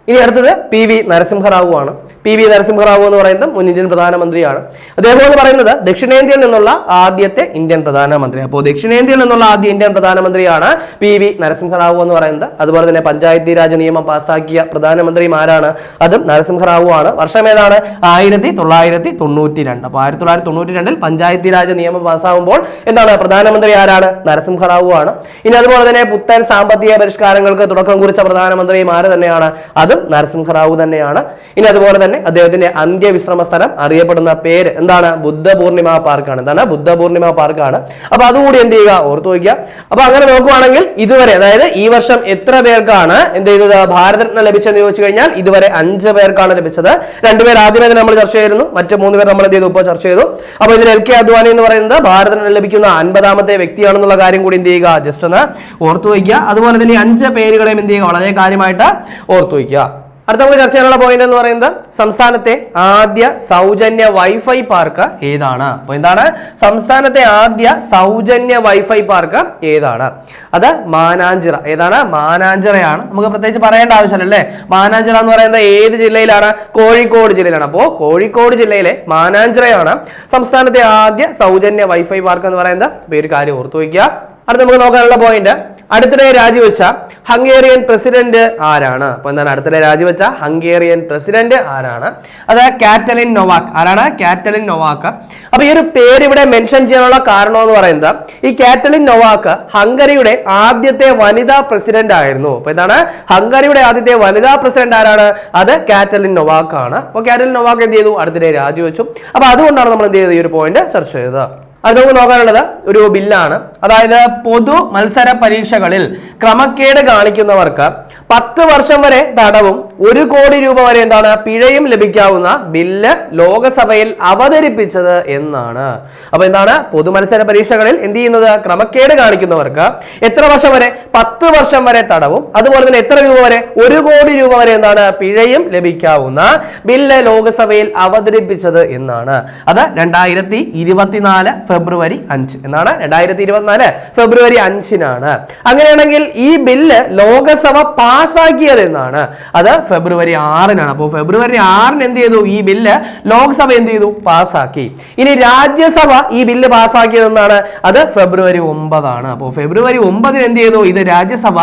ഇനി അടുത്തത് PV നരസിംഹറാവു ആണ്. PV നരസിംഹറാവു എന്ന് പറയുന്നത് മുൻ ഇന്ത്യൻ പ്രധാനമന്ത്രിയാണ്. അദ്ദേഹം എന്ന് പറയുന്നത് ദക്ഷിണേന്ത്യയിൽ നിന്നുള്ള ആദ്യത്തെ ഇന്ത്യൻ പ്രധാനമന്ത്രി. അപ്പോൾ ദക്ഷിണേന്ത്യയിൽ നിന്നുള്ള ആദ്യ ഇന്ത്യൻ പ്രധാനമന്ത്രിയാണ് PV നരസിംഹറാവു എന്ന് പറയുന്നത്. അതുപോലെ തന്നെ പഞ്ചായത്തി രാജ് നിയമം പാസാക്കിയ പ്രധാനമന്ത്രിയും ആരാണ്, അതും നരസിംഹറാവു ആണ്. വർഷം ഏതാണ്, 1992. അപ്പോൾ 1992 പഞ്ചായത്തി രാജ് നിയമം പാസ്സാകുമ്പോൾ എന്താണ് പ്രധാനമന്ത്രി ആരാണ്, നരസിംഹറാവു ആണ്. ഇനി അതുപോലെ തന്നെ പുത്തൻ സാമ്പത്തിക പരിഷ്കാരങ്ങൾക്ക് തുടക്കം കുറിച്ച പ്രധാനമന്ത്രിയും ആര് തന്നെയാണ്, അതും നരസിംഹറാവു തന്നെയാണ്. ഇനി അതുപോലെ തന്നെ അദ്ദേഹത്തിന്റെ അന്ത്യവിശ്രമ സ്ഥലം അറിയപ്പെടുന്ന പേര് എന്താണ്, ബുദ്ധ പൂർണിമ പാർക്കാണ്. എന്താണ്, ബുദ്ധ പൂർണിമ പാർക്കാണ്. അപ്പൊ അതുകൂടി എന്ത് ചെയ്യുക, ഓർത്തു വയ്ക്കുക. അപ്പൊ അങ്ങനെ നോക്കുവാണെങ്കിൽ ഇതുവരെ, അതായത് ഈ വർഷം എത്ര പേർക്കാണ് എന്ത് ചെയ്തത്, ഭാരതരത്ന ലഭിച്ചെന്ന് ചോദിച്ചു കഴിഞ്ഞാൽ ഇതുവരെ 5 പേർക്കാണ് ലഭിച്ചത്. 2 പേർ ആദ്യമേ നമ്മൾ ചർച്ച ചെയ്തിരുന്നു, മറ്റ് 3 പേർ നമ്മൾ എന്ത് ചെയ്തു, ഇപ്പോൾ ചർച്ച ചെയ്തു. അപ്പൊ ഇതിൽ LK അദ്വാനി എന്ന് പറയുന്നത് ഭാരതരത്ന ലഭിക്കുന്ന 50ാമത്തെ വ്യക്തിയാണെന്നുള്ള കാര്യം കൂടി എന്ത് ചെയ്യുക, ജസ്റ്റ് ഒന്ന് ഓർത്തു വയ്ക്കുക. അതുപോലെ തന്നെ 5 പേരുകളെയും എന്ത് ചെയ്യുക, വളരെ കാര്യമായിട്ട് ഓർത്തു വയ്ക്കുക. അടുത്ത നമുക്ക് ചർച്ച ചെയ്യാനുള്ള പോയിന്റ് എന്ന് പറയുന്നത് സംസ്ഥാനത്തെ ആദ്യ സൗജന്യ വൈഫൈ പാർക്ക് ഏതാണ്. അപ്പൊ എന്താണ്, സംസ്ഥാനത്തെ ആദ്യ സൗജന്യ വൈഫൈ പാർക്ക് ഏതാണ്, അത് മാനാഞ്ചിറ. ഏതാണ്, മാനാഞ്ചിറയാണ്. നമുക്ക് പ്രത്യേകിച്ച് പറയേണ്ട ആവശ്യമില്ല അല്ലേ. മാനാഞ്ചിറ എന്ന് പറയുന്നത് ഏത് ജില്ലയിലാണ്, കോഴിക്കോട് ജില്ലയിലാണ്. അപ്പോൾ കോഴിക്കോട് ജില്ലയിലെ മാനാഞ്ചിറയാണ് സംസ്ഥാനത്തെ ആദ്യ സൗജന്യ വൈഫൈ പാർക്ക് എന്ന് പറയുന്നത്. പേര് കാര്യം ഓർത്തു വയ്ക്കുക. അടുത്ത നമുക്ക് നോക്കാനുള്ള പോയിന്റ്, അടുത്തിടെ രാജിവെച്ച ഹംഗേറിയൻ പ്രസിഡന്റ് ആരാണ്. അപ്പൊ എന്താണ്, അടുത്തിടെ രാജിവെച്ച ഹംഗേറിയൻ പ്രസിഡന്റ് ആരാണ്, അത് കാറ്റലിൻ നൊവാക്ക്. ആരാണ്, കാറ്റലിൻ നൊവാക്ക്. അപ്പൊ ഈ ഒരു പേര് ഇവിടെ മെൻഷൻ ചെയ്യാനുള്ള കാരണം എന്ന് പറയുന്നത്, ഈ കാറ്റലിൻ നൊവാക്ക് ഹംഗറിയുടെ ആദ്യത്തെ വനിതാ പ്രസിഡന്റ് ആയിരുന്നു. അപ്പൊ എന്താണ്, ഹംഗറിയുടെ ആദ്യത്തെ വനിതാ പ്രസിഡന്റ് ആരാണ്, അത് കാറ്റലിൻ നൊവാക്ക് ആണ്. അപ്പൊ കാറ്റലിൻ നൊവാക്ക് എന്ത് ചെയ്തു, അടുത്തിടെ രാജിവെച്ചു. അപ്പൊ അതുകൊണ്ടാണ് നമ്മൾ എന്ത് ചെയ്തത്, ഈ ഒരു പോയിന്റ് ചർച്ച ചെയ്തത്. അത് നമുക്ക് നോക്കാനുള്ളത് ഒരു ബില്ലാണ്. അതായത് പൊതു മത്സര പരീക്ഷകളിൽ ക്രമക്കേട് കാണിക്കുന്നവർക്ക് 10 വർഷം വരെ തടവും 1 കോടി രൂപ വരെ എന്താണ് പിഴയും ലഭിക്കാവുന്ന ബില്ല് ലോകസഭയിൽ അവതരിപ്പിച്ചത് എന്നാണ്. അപ്പൊ എന്താണ് പൊതുമത്സര പരീക്ഷകളിൽ എന്ത് ചെയ്യുന്നത്? ക്രമക്കേട് കാണിക്കുന്നവർക്ക് എത്ര വർഷം വരെ? 10 വർഷം വരെ തടവും അതുപോലെ തന്നെ എത്ര രൂപ വരെ? 1 കോടി രൂപ വരെ എന്താണ് പിഴയും ലഭിക്കാവുന്ന ബില്ല് ലോകസഭയിൽ അവതരിപ്പിച്ചത് എന്നാണ്. അത് 2024 ഫെബ്രുവരി 5 എന്നാണ്. 2024 ഫെബ്രുവരി 5-നാണ്. അങ്ങനെയാണെങ്കിൽ ഈ ബില്ല് ലോകസഭ പാസ്സാക്കിയത് എന്നാണ്. അത് ഫെബ്രുവരി 6-നാണ്. അപ്പോൾ ഫെബ്രുവരി 6-ന് എന്ത് ചെയ്തു? ഈ ബില്ല് ലോക്സഭ എന്ത് ചെയ്തു? പാസ്സാക്കി. ഇനി രാജ്യസഭ ഈ ബില്ല് പാസ്സാക്കിയതെന്നാണ്. അത് ഫെബ്രുവരി 9-ആണ്. അപ്പോൾ ഫെബ്രുവരി 9-ന് എന്ത് ചെയ്തു? ഇത് രാജ്യസഭ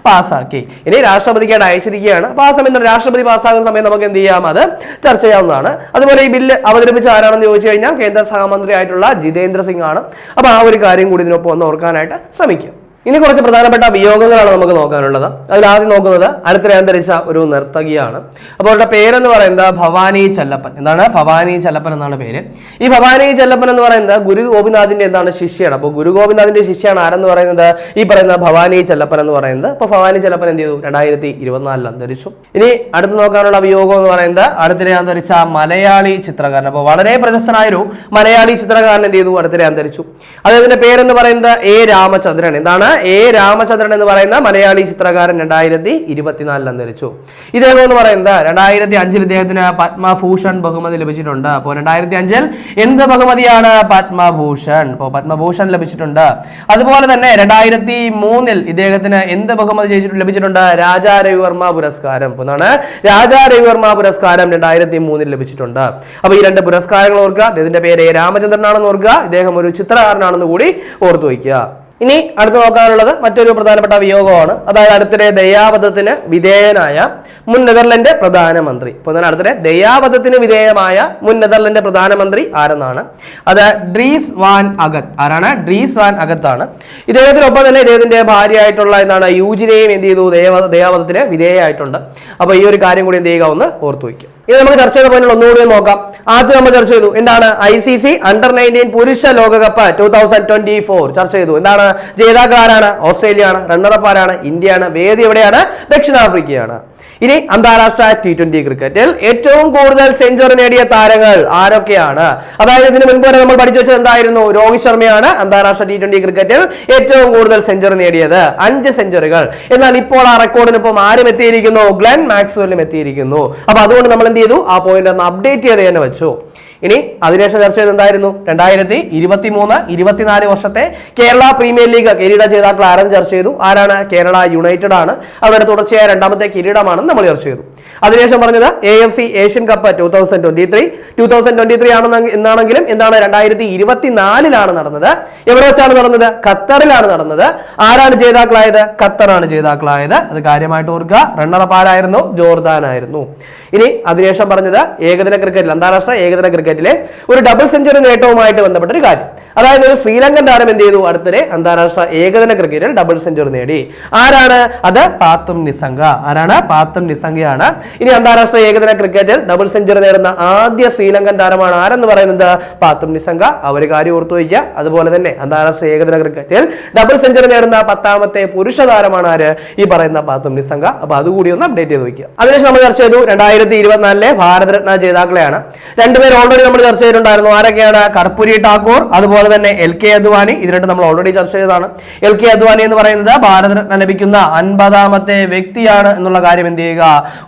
പാസ്സാക്കി. ഇനി രാഷ്ട്രപതിക്കായിട്ട് അയച്ചിരിക്കുകയാണ്. അപ്പോൾ ആ സമയത്ത് രാഷ്ട്രപതി പാസ്സാകുന്ന സമയം നമുക്ക് എന്ത് ചെയ്യാം? അത് ചർച്ച ചെയ്യാവുന്നതാണ്. അതുപോലെ ഈ ബില്ല് അവതരിപ്പിച്ച ആരാണെന്ന് ചോദിച്ചു കഴിഞ്ഞാൽ കേന്ദ്ര സഹമന്ത്രി ആയിട്ടുള്ള ജിതേന്ദ്ര സിംഗ് ആണ്. അപ്പോൾ ആ ഒരു കാര്യം കൂടി ഇതിനൊപ്പം ഒന്ന് ഓർക്കാനായിട്ട് ശ്രമിക്കും. ഇനി കുറച്ച് പ്രധാനപ്പെട്ട വിയോഗങ്ങളാണ് നമുക്ക് നോക്കാനുള്ളത്. അതിൽ ആദ്യം നോക്കുന്നത് അടുത്തിടെ അന്തരിച്ച ഒരു നർത്തകിയാണ്. അപ്പോൾ അവരുടെ പേരെന്ന് പറയുന്നത് ഭവാനി ചെല്ലപ്പൻ. എന്താണ്? ഭവാനി ചെല്ലപ്പൻ എന്നാണ് പേര്. ഈ ഭവാനി ചെല്ലപ്പൻ എന്ന് പറയുന്നത് ഗുരു ഗോപിനാഥിന്റെ എന്താണ് ശിഷ്യയാണ്. അപ്പോൾ ഗുരു ഗോപിനാഥിന്റെ ശിഷ്യയാണ് ആരെന്ന് പറയുന്നത്? ഈ പറയുന്ന ഭവാനി ചെല്ലപ്പൻ എന്ന് പറയുന്നത്. അപ്പോൾ ഭവാനി ചെല്ലപ്പൻ എന്ത് ചെയ്തു? 2024 അന്തരിച്ചു. ഇനി അടുത്ത് നോക്കാനുള്ള വിയോഗം എന്ന് പറയുന്നത് അടുത്തിടെ അന്തരിച്ച മലയാളി ചിത്രകാരൻ. അപ്പോൾ വളരെ പ്രശസ്തനായൊരു മലയാളി ചിത്രകാരൻ എന്ത് ചെയ്തു? അടുത്തിടെ അന്തരിച്ചു. അദ്ദേഹത്തിന്റെ പേരെന്ന് പറയുന്നത് എ രാമചന്ദ്രൻ. എന്താണ്? എ രാമചന്ദ്രൻ എന്ന് പറയുന്ന മലയാളി ചിത്രകാരൻ 2024 അന്തരിച്ചു. ഇദ്ദേഹം എന്ന് പറയുന്നത് 2005 ഇദ്ദേഹത്തിന് പത്മഭൂഷൺ ബഹുമതി ലഭിച്ചിട്ടുണ്ട്. അപ്പോൾ 2005 എന്ത് ബഹുമതിയാണ്? പത്മഭൂഷൺ. അപ്പോൾ പത്മഭൂഷൺ ലഭിച്ചിട്ടുണ്ട്. അതുപോലെ തന്നെ 2003 ഇദ്ദേഹത്തിന് എന്ത് ബഹുമതി ലഭിച്ചിട്ടുണ്ട്? രാജാ രവിവർമ്മ പുരസ്കാരം. എന്നാണ് രാജാ രവിവർമ്മ പുരസ്കാരം 2003 ലഭിച്ചിട്ടുണ്ട്. അപ്പൊ ഈ 2 പുരസ്കാരങ്ങൾ ഓർക്കുക. ഇതിന്റെ പേര് എ രാമചന്ദ്രനാണെന്ന് ഓർക്കുക. ഇദ്ദേഹം ഒരു ചിത്രകാരനാണെന്ന് കൂടി ഓർത്തു വയ്ക്കുക. ഇനി അടുത്ത് നോക്കാനുള്ളത് മറ്റൊരു പ്രധാനപ്പെട്ട വിയോഗമാണ്. അതായത് അടുത്തിടെ ദയാവധത്തിന് വിധേയനായ മുൻ നെതർലൻഡ് പ്രധാനമന്ത്രി. ഇപ്പോൾ അടുത്തിടെ ദയാവധത്തിന് വിധേയമായ മുൻ നെതർലൻഡ് പ്രധാനമന്ത്രി ആരെന്നാണ്? അത് ഡ്രീസ് വാൻ അഗത്ത്. ആരാണ്? ഡ്രീസ് വാൻ അഗത്ത് ആണ്. ഇദ്ദേഹത്തിനൊപ്പം തന്നെ ഇദ്ദേഹത്തിന്റെ ഭാര്യയായിട്ടുള്ള എന്താണ് യൂജിനെയും എന്ത് ചെയ്തു? ദയാവധത്തിന് വിധേയമായിട്ടുണ്ട്. അപ്പൊ ഈ ഒരു കാര്യം കൂടി എന്ത് ചെയ്യുക? ഒന്ന് ഓർത്തു വയ്ക്കുക. ഇത് നമുക്ക് ചർച്ച ചെയ്ത പോയിന്റ് ഒന്നുകൂടി നോക്കാം. ആദ്യം നമ്മൾ ചർച്ച ചെയ്തു എന്താണ്? ICC അണ്ടർ-19 പുരുഷ ലോകകപ്പ് 2024 ചർച്ച ചെയ്തു. എന്താണ് ജേതാക്കൾ? ആരാണ്? ഓസ്ട്രേലിയ ആണ്. റണ്ണറപ്പ് ആരാണ്? ഇന്ത്യയാണ്. വേദി എവിടെയാണ്? ദക്ഷിണാഫ്രിക്കയാണ്. ഇനി അന്താരാഷ്ട്ര T20 ക്രിക്കറ്റിൽ ഏറ്റവും കൂടുതൽ സെഞ്ചുറി നേടിയ താരങ്ങൾ ആരൊക്കെയാണ്? അതായത് ഇതിന് മുൻപ് വരെ നമ്മൾ പഠിച്ചു വെച്ചത് എന്തായിരുന്നു? രോഹിത് ശർമ്മയാണ് അന്താരാഷ്ട്ര T20 ക്രിക്കറ്റിൽ ഏറ്റവും കൂടുതൽ സെഞ്ചുറി നേടിയത്, 5 സെഞ്ചുറികൾ. എന്നാൽ ഇപ്പോൾ ആ റെക്കോർഡിനൊപ്പം ആരും എത്തിയിരിക്കുന്നു? ഗ്ലെൻ മാക്സ്വെല്ലും എത്തിയിരിക്കുന്നു. അപ്പൊ അതുകൊണ്ട് നമ്മൾ എന്ത് ചെയ്തു? ആ പോയിന്റ് ഒന്ന് അപ്ഡേറ്റ് ചെയ്ത് തന്നെ വെച്ചു. ഇനി അതിനുശേഷം ചർച്ച ചെയ്ത് എന്തായിരുന്നു? 2023-24 വർഷത്തെ കേരള പ്രീമിയർ ലീഗ് കിരീട ജേതാക്കൾ ആരെന്ന് ചർച്ച ചെയ്തു. ആരാണ്? കേരള യുണൈറ്റഡ് ആണ്. അവരുടെ തുടർച്ചയായ 2ാമത്തെ കിരീടമാണെന്ന് നമ്മൾ ചർച്ച ചെയ്തു. അതിനുശേഷം പറഞ്ഞത് AFC ഏഷ്യൻ കപ്പ് 2023 എന്നാണെങ്കിലും എന്താണ് 2024 നടന്നത്. എവിടെ വെച്ചാണ് നടന്നത്? ഖത്തറിലാണ് നടന്നത്. ആരാണ് ജേതാക്കളായത്? ഖത്തറാണ് ജേതാക്കളായത്. അത് കാര്യമായിട്ട് ഓർക്കുക. റണ്ണറപ്പ് ആരായിരുന്നു? ജോർദാൻ ആയിരുന്നു. ഇനി അതിനുശേഷം പറഞ്ഞത് ഏകദിന ക്രിക്കറ്റിൽ, അന്താരാഷ്ട്ര ഏകദിന ക്രിക്കറ്റിലെ ഒരു ഡബിൾ സെഞ്ചുറി നേട്ടവുമായിട്ട് ബന്ധപ്പെട്ട ഒരു കാര്യം. അതായത് ഒരു ശ്രീലങ്കൻ താരം എന്ത് ചെയ്തു? അടുത്തിടെ അന്താരാഷ്ട്ര ഏകദിന ക്രിക്കറ്റിൽ ഡബിൾ സെഞ്ചുറി നേടി. ആരാണ്? അത് പാത്തും നിസംഗ. ആരാണ്? പാത്തും നിസംഗയാണ്. ഇനി അന്താരാഷ്ട്ര ഏകദിന ക്രിക്കറ്റിൽ ഡബിൾ സെഞ്ചുറി നേടുന്ന ആദ്യ ശ്രീലങ്കൻ താരമാണ് ആരെന്ന് പറയുന്നത്? പാത്തും നിസംഗ. അവർ കാര്യം ഓർത്തു വയ്ക്കുക. അതുപോലെ തന്നെ അന്താരാഷ്ട്ര ഏകദിന ക്രിക്കറ്റിൽ ഡബിൾ സെഞ്ചുറി നേടുന്ന 10ാമത്തെ പുരുഷ താരമാണ് ആര്? ഈ പറയുന്ന പാത്തും നിസംഗ. അപ്പൊ അതുകൂടി ഒന്ന് അപ്ഡേറ്റ് ചെയ്ത് വയ്ക്കുക. അതിനുശേഷം നമ്മൾ ചർച്ച ചെയ്തു 2024 ഭാരതരത്ന ജേതാക്കളെയാണ്. 2 പേര് ഓൾറെഡി നമ്മൾ ചർച്ച ചെയ്തിട്ടുണ്ടായിരുന്നു. ആരൊക്കെയാണ്? കർപ്പൂരി ഠാക്കൂർ, അതുപോലെ തന്നെ LK അദ്വാനി. ഇത് 2 നമ്മൾ ഓൾറെഡി ചർച്ച ചെയ്തതാണ്. LK അദ്വാനി എന്ന് പറയുന്നത് ഭാരതരത്ന ലഭിക്കുന്ന 50ാമത്തെ വ്യക്തിയാണ് എന്നുള്ള കാര്യം എന്ത് ചെയ്യുക?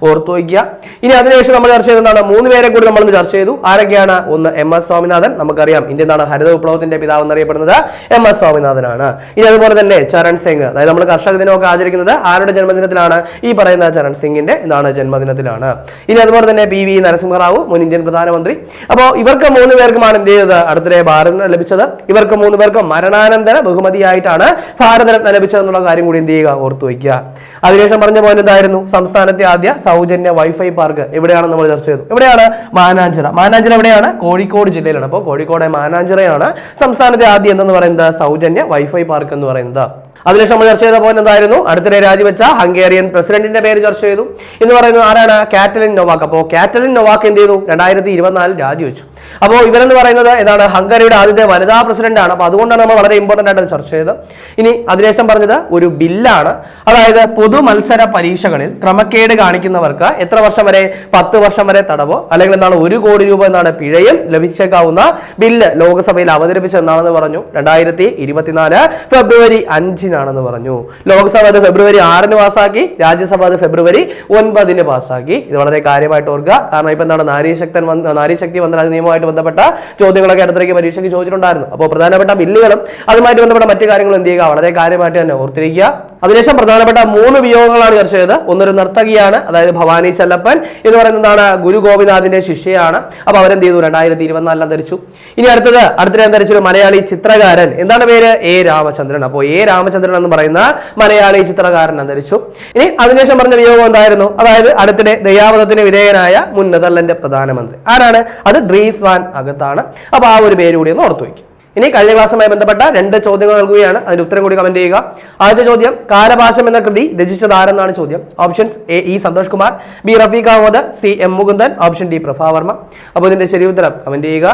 ഓർത്തു വയ്ക്കുക. ഇനി അതിനുശേഷം നമ്മൾ ചർച്ച ചെയ്തതാണ് 3 പേരെ കൂടി നമ്മൾ ചർച്ച ചെയ്തു. ആരൊക്കെയാണ്? ഒന്ന് MS സ്വാമിനാഥൻ. നമുക്കറിയാം ഇന്ത്യൻ ഹരിത വിപ്ലവത്തിന്റെ പിതാവ് എന്നറിയപ്പെടുന്നത് MS സ്വാമിനാഥനാണ്. ഇനി അതുപോലെ തന്നെ ചരൺ സിംഗ്. അതായത് നമ്മൾ കർഷക ദിനമൊക്കെ ആചരിക്കുന്നത് ആരുടെ ജന്മദിനത്തിലാണ്? ഈ പറയുന്ന ചരൺ സിംഗിന്റെ ജന്മദിനത്തിലാണ്. ഇനി അതുപോലെ തന്നെ PV നരസിംഹറാവു, മുൻ ഇന്ത്യൻ പ്രധാനമന്ത്രി. അപ്പോൾ ഇവർക്ക് 3 പേർക്കുമാണ് എന്ത് ചെയ്തത്? അടുത്തിടെ ഭാരതരത്ന ലഭിച്ചത്. ഇവർക്ക് 3 പേർക്കും മരണാനന്തര ബഹുമതിയായിട്ടാണ് ഭാരതരത്ന ലഭിച്ചതെന്നുള്ള കാര്യം കൂടി എന്ത് ചെയ്യുക? ഓർത്തു വയ്ക്കുക. അതിനുശേഷം പറഞ്ഞ പോയിന്റ് എന്തായിരുന്നു? സംസ്ഥാനത്തെ ആദ്യ സൗജന്യ വൈഫൈ പാർക്ക് എവിടെയാണെന്ന് നമ്മൾ ചർച്ച ചെയ്തു. എവിടെയാണ്? മാനാഞ്ചിറ. മാനാഞ്ചിറ എവിടെയാണ്? കോഴിക്കോട് ജില്ലയിലാണ്. അപ്പോൾ കോഴിക്കോട് മാനാഞ്ചിറയാണ് സംസ്ഥാനത്തെ ആദ്യം എന്തെന്ന് പറയുന്നത്? സൗജന്യ വൈഫൈ പാർക്ക് എന്ന് പറയുന്നത്. അതിനുശേഷം നമ്മൾ ചർച്ച ചെയ്ത പോയിന്റ് എന്തായിരുന്നു? അടുത്തിടെ രാജിവെച്ച ഹംഗേറിയൻ പ്രസിഡന്റിന്റെ പേര് ചർച്ച ചെയ്തു. എന്ന് പറയുന്നത് ആരാണ്? Katalin Novak. അപ്പോൾ കാറ്റലിൻ നൊവാക്ക് എന്ത് ചെയ്തു? 2024 രാജിവെച്ചു. അപ്പോൾ ഇവരെന്ന് പറയുന്നത് ഏതാണ്, ഹംഗറിയുടെ ആദ്യത്തെ വനിതാ പ്രസിഡന്റ് ആണ്. അപ്പൊ അതുകൊണ്ടാണ് നമ്മൾ വളരെ ഇമ്പോർട്ടന്റ് ആയിട്ട് ചർച്ച ചെയ്തത്. ഇനി അതിനുശേഷം പറഞ്ഞത് ഒരു ബില്ലാണ്, അതായത് പൊതു മത്സര പരീക്ഷകളിൽ ക്രമക്കേട് കാണിക്കുന്നവർക്ക് എത്ര വർഷം വരെ, 10 വർഷം വരെ തടവോ അല്ലെങ്കിൽ എന്താണ് 1 കോടി രൂപ എന്നാണ് പിഴയും ലഭിച്ചേക്കാവുന്ന ബില്ല് ലോക്സഭയിൽ അവതരിപ്പിച്ചെന്നാണെന്ന് പറഞ്ഞു. 2024 ഫെബ്രുവരി 5 പറഞ്ഞു. ലോക്സഭ അത് ഫെബ്രുവരി 6 പാസ്സാക്കി, രാജ്യസഭ അത് ഫെബ്രുവരി 9 പാസ്സാക്കി. ഇത് വളരെ കാര്യമായിട്ട് ഓർക്കുക. കാരണം ഇപ്പൊ എന്താണ് നാരീശക്തി വന്ദന നിയമവുമായിട്ട് ബന്ധപ്പെട്ട ചോദ്യങ്ങളൊക്കെ അടുത്തിടയ്ക്ക് പരീക്ഷയ്ക്ക് ചോദിച്ചിട്ടുണ്ടായിരുന്നു. അപ്പോൾ പ്രധാനപ്പെട്ട ബില്ലുകളും അതുമായിട്ട് ബന്ധപ്പെട്ട മറ്റു കാര്യങ്ങളും എന്ത് ചെയ്യുക, വളരെ കാര്യമായിട്ട് തന്നെ ഓർത്തിരിക്കുക. അതിനുശേഷം പ്രധാനപ്പെട്ട 3 വിയോഗങ്ങളാണ് ചർച്ച ചെയ്തത്. ഒന്നൊരു നർത്തകിയാണ്, അതായത് ഭവാനി ചെല്ലപ്പൻ എന്ന് പറയുന്നതാണ് ഗുരു ഗോപിനാഥിന്റെ ശിഷ്യയാണ്. അപ്പൊ അവരെന്ത് ചെയ്തു, 2024 അന്തരിച്ചു. ഇനി അടുത്തിടെ അന്തരിച്ചൊരു മലയാളി ചിത്രകാരൻ, എന്താണ് പേര്, എ രാമചന്ദ്രൻ. അപ്പോൾ എ രാമചന്ദ്രൻ എന്ന് പറയുന്ന മലയാളി ചിത്രകാരൻ അന്തരിച്ചു. ഇനി അതിനുശേഷം പറഞ്ഞ വിയോഗം എന്തായിരുന്നു, അതായത് അടുത്തിടെ ദയാവധത്തിന് വിധേയനായ മുൻ നെതർലൻഡ് പ്രധാനമന്ത്രി ആരാണ്, അത് ഡ്രീസ് വാൻ അഗത്താണ്. അപ്പൊ ആ ഒരു പേര് കൂടി ഒന്ന് ഓർത്തു വയ്ക്കും. ഇനി കഴിഞ്ഞ ക്ലാസ്സുമായി ബന്ധപ്പെട്ട 2 ചോദ്യങ്ങൾ നൽകുകയാണ്, അതിന്റെ ഉത്തരം കൂടി കമന്റ് ചെയ്യുക. ആദ്യത്തെ ചോദ്യം, കാലഭാഷം എന്ന കൃതി രചിച്ചത് ആരെന്നാണ് ചോദ്യം. Options A E Santhosh Kumar, B Rafeeq Ahmed, C M Mukundan, option D Prabhavarma. അപ്പോൾ ഇതിന്റെ ശരി ഉത്തരം കമന്റ് ചെയ്യുക.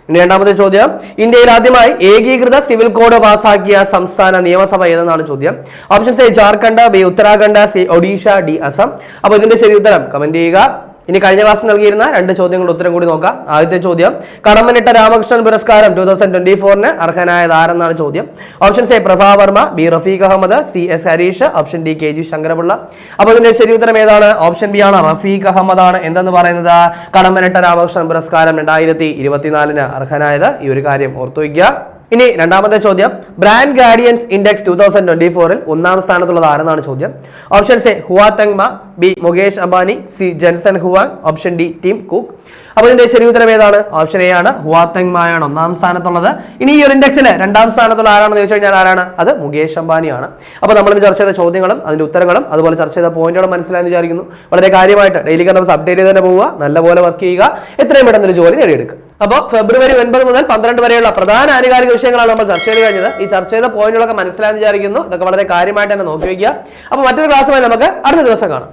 ഇനി രണ്ടാമത്തെ ചോദ്യം, ഇന്ത്യയിൽ ആദ്യമായി ഏകീകൃത സിവിൽ കോഡ് പാസാക്കിയ സംസ്ഥാന നിയമസഭ ഏതെന്നാണ് ചോദ്യം. Options A Jharkhand, B Uttarakhand, C Odisha, D Assam. അപ്പോൾ ഇതിന്റെ ശരി ഉത്തരം കമന്റ് ചെയ്യുക. ഇനി കഴിഞ്ഞ ക്ലാസ് നൽകിയിരുന്ന 2 ചോദ്യങ്ങളുടെ ഉത്തരം കൂടി നോക്കാം. ആദ്യത്തെ ചോദ്യം, കടമ്മനിട്ട രാമകൃഷ്ണൻ പുരസ്കാരം 2024 അർഹനായത് ആരെന്നാണ് ചോദ്യം. Options A Prabhavarma, B Rafeeq Ahmed, C S Harish, option D K G Sankarapillai. അപ്പോൾ ഇതിന്റെ ശരി ഉത്തരം ഏതാണ്, ഓപ്ഷൻ ബി ആണ്, റഫീഖ് അഹമ്മദ് ആണ് എന്തെന്ന് പറയുന്നത് കടമ്മനിട്ട രാമകൃഷ്ണൻ പുരസ്കാരം 2024 അർഹനായത്. ഈ ഒരു കാര്യം ഓർത്തു വയ്ക്കുക. ഇനി രണ്ടാമത്തെ ചോദ്യം, ബ്രാൻഡ് ഗാർഡിയൻസ് ഇൻഡെക്സ് 2024 1-ാം സ്ഥാനത്തുള്ളത് ആരെന്നാണ് ചോദ്യം. Options A Hua Tengma, B Mukesh Ambani, C Jensen Huang, option D Tim Cook. അപ്പോൾ ഇതിന്റെ ശരി ഉത്തരം ഏതാണ്, ഓപ്ഷൻ എ ആണ്, ഹുവാ തെങ്മയാണ് 1-ാം സ്ഥാനത്തുള്ളത്. ഇനി ഈ ഒരു ഇൻഡെക്സിൽ 2-ാം സ്ഥാനത്തുള്ള ആരാണെന്ന് ചോദിച്ചു കഴിഞ്ഞാൽ ആരാണ്, അത് മുകേഷ് അംബാനിയാണ്. അപ്പോൾ നമ്മൾ ചർച്ച ചെയ്ത ചോദ്യങ്ങളും അതിന്റെ ഉത്തരങ്ങളും അതുപോലെ ചർച്ച ചെയ്ത പോയിന്റുകളും മനസ്സിലായെന്ന് വിചാരിക്കുന്നു. വളരെ കാര്യമായിട്ട് ഡെയിലി കറൻസ് അപ്ഡേറ്റ് ചെയ്ത് തന്നെ പോവുക, നല്ലപോലെ വർക്ക് ചെയ്യുക, എത്രയും പെട്ടെന്ന് ഒരു ജോലി നേടിയെടുക്കുക. അപ്പോൾ ഫെബ്രുവരി 9 മുതൽ 12 വരെയുള്ള പ്രധാന ആനുകാലിക വിഷയങ്ങളാണ് നമ്മൾ ചർച്ച ചെയ്ത് കഴിഞ്ഞത്. ഈ ചർച്ച ചെയ്ത പോയിന്റുകളൊക്കെ മനസ്സിലായെന്ന് വിചാരിക്കുന്നു. ഇതൊക്കെ വളരെ കാര്യമായിട്ട് തന്നെ നോക്കി വയ്ക്കുക. അപ്പോൾ മറ്റൊരു ക്ലാസ്സുമായി നമുക്ക് അടുത്ത ദിവസം കാണാം.